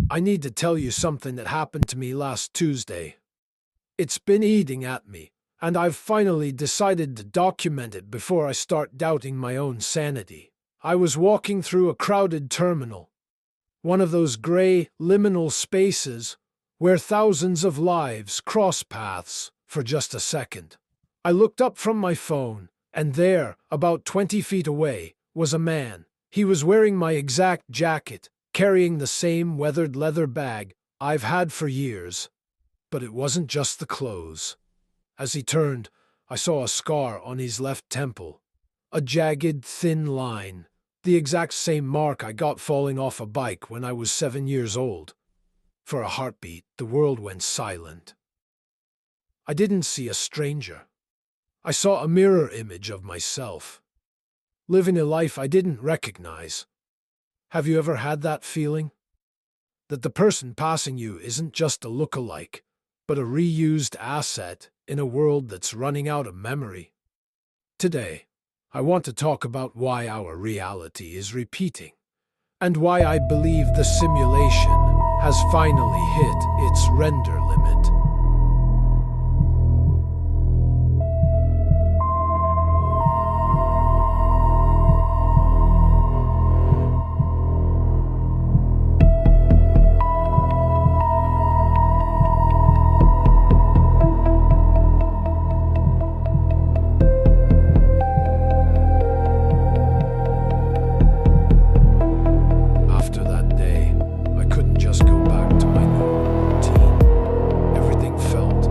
I need to tell you something that happened to me last Tuesday. It's been eating at me, and I've finally decided to document it before I start doubting my own sanity. I was walking through a crowded terminal, one of those gray, liminal spaces where thousands of lives cross paths for just a second. I looked up from my phone, and there, about 20 feet away, was a man. He was wearing my exact jacket, carrying the same weathered leather bag I've had for years. But it wasn't just the clothes. As he turned, I saw a scar on his left temple. A jagged, thin line. The exact same mark I got falling off a bike when I was 7 years old. For a heartbeat, the world went silent. I didn't see a stranger. I saw a mirror image of myself, living a life I didn't recognize. Have you ever had that feeling? That the person passing you isn't just a look-alike, but a reused asset in a world that's running out of memory? Today, I want to talk about why our reality is repeating, and why I believe the simulation has finally hit its render limit. After that day, I couldn't just go back to my normal routine. Everything felt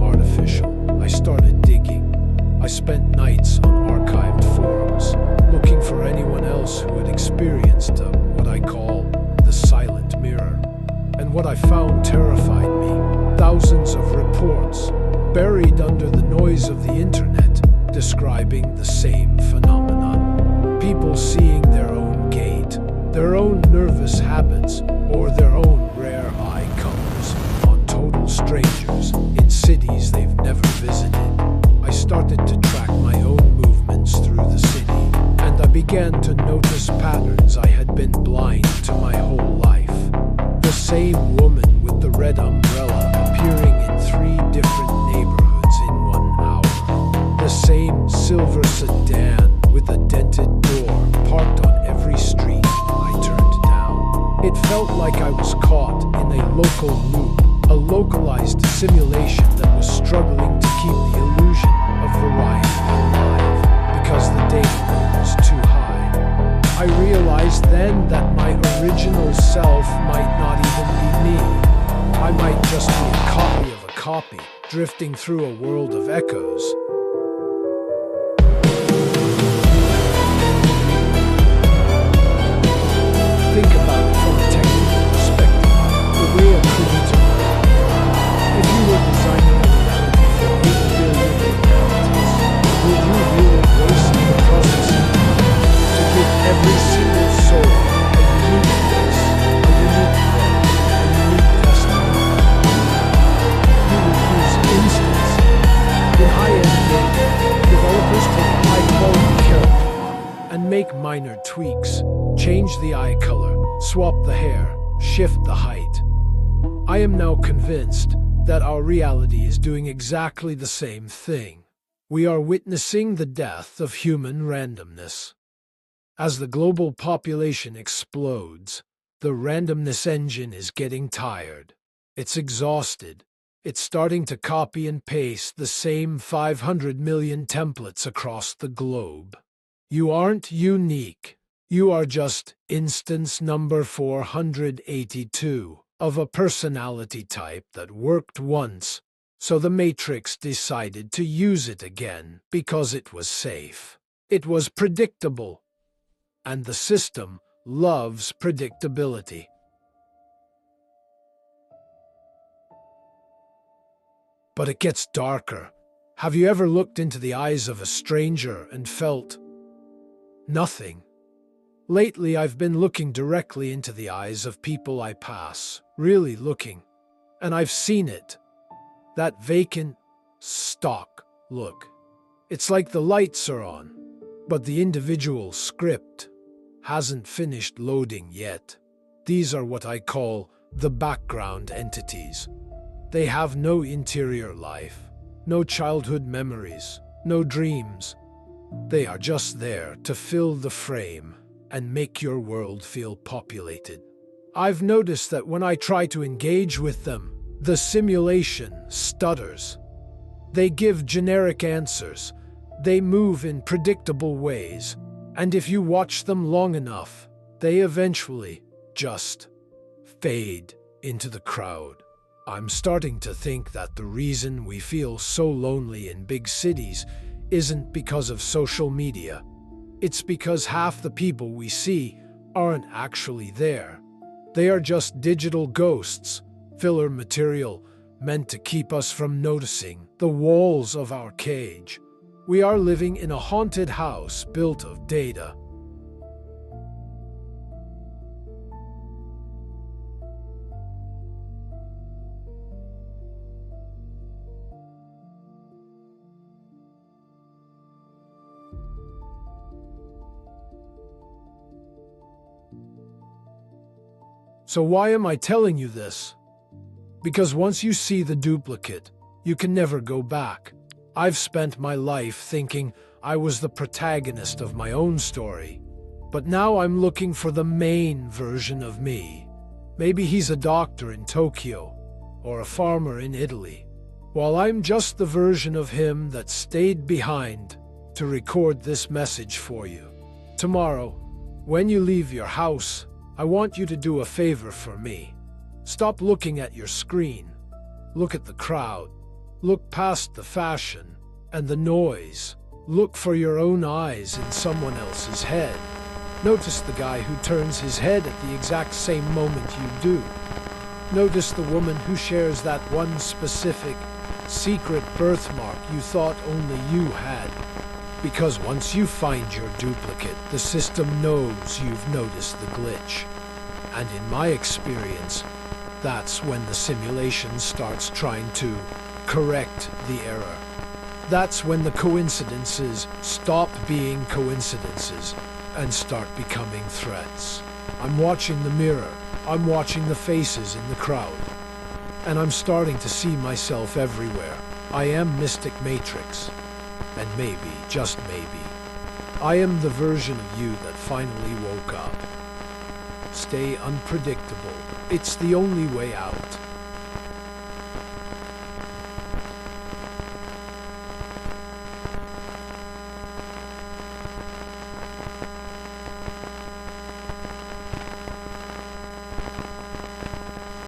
artificial. I started digging. I spent nights on archived forums, looking for anyone else who had experienced what I call the silent mirror. And what I found terrified me. Thousands of reports, buried under the noise of the internet, describing the same phenomenon. People seeing their own gait, their own nervous habits, or their own rare eye colors on total strangers in cities they've never visited. I started to track my own movements through the city, and I began to notice patterns I had been blind to my whole life. The same woman with the red umbrella appearing in 3 different neighborhoods in 1 hour. The same silver sedan with a dented door parked on every street I turned down. It felt like I was caught in a local loop, a localized simulation that was struggling to keep the illusion of variety alive because the data load was too high. I realized then that my original self might not even be me. I might just be a copy of a copy, drifting through a world of echoes. Think about it from a technical perspective, the way a computer works. If you were designing a reality for 8 billion realities, would you really waste the processing time to give every single soul a unique voice, a unique thought, a unique destiny? You would use instance. In high-end games, developers take a high-quality character and make minor tweaks. Change the eye color, swap the hair, shift the height. I am now convinced that our reality is doing exactly the same thing. We are witnessing the death of human randomness. As the global population explodes, the randomness engine is getting tired. It's exhausted. It's starting to copy and paste the same 500 million templates across the globe. You aren't unique. You are just instance number 482 of a personality type that worked once, so the Matrix decided to use it again because it was safe. It was predictable, and the system loves predictability. But it gets darker. Have you ever looked into the eyes of a stranger and felt nothing? Lately, I've been looking directly into the eyes of people I pass, really looking, and I've seen it. That vacant, stock look. It's like the lights are on, but the individual script hasn't finished loading yet. These are what I call the background entities. They have no interior life, no childhood memories, no dreams. They are just there to fill the frame and make your world feel populated. I've noticed that when I try to engage with them, the simulation stutters. They give generic answers. They move in predictable ways. And if you watch them long enough, they eventually just fade into the crowd. I'm starting to think that the reason we feel so lonely in big cities isn't because of social media. It's because half the people we see aren't actually there. They are just digital ghosts, filler material meant to keep us from noticing the walls of our cage. We are living in a haunted house built of data. So why am I telling you this? Because once you see the duplicate, you can never go back. I've spent my life thinking I was the protagonist of my own story, but now I'm looking for the main version of me. Maybe he's a doctor in Tokyo, or a farmer in Italy, while I'm just the version of him that stayed behind to record this message for you. Tomorrow, when you leave your house, I want you to do a favor for me. Stop looking at your screen. Look at the crowd. Look past the fashion and the noise. Look for your own eyes in someone else's head. Notice the guy who turns his head at the exact same moment you do. Notice the woman who shares that one specific, secret birthmark you thought only you had. Because once you find your duplicate, the system knows you've noticed the glitch. And in my experience, that's when the simulation starts trying to correct the error. That's when the coincidences stop being coincidences and start becoming threats. I'm watching the mirror. I'm watching the faces in the crowd. And I'm starting to see myself everywhere. I am Mystic Matrix. And maybe, just maybe, I am the version of you that finally woke up. Stay unpredictable. It's the only way out.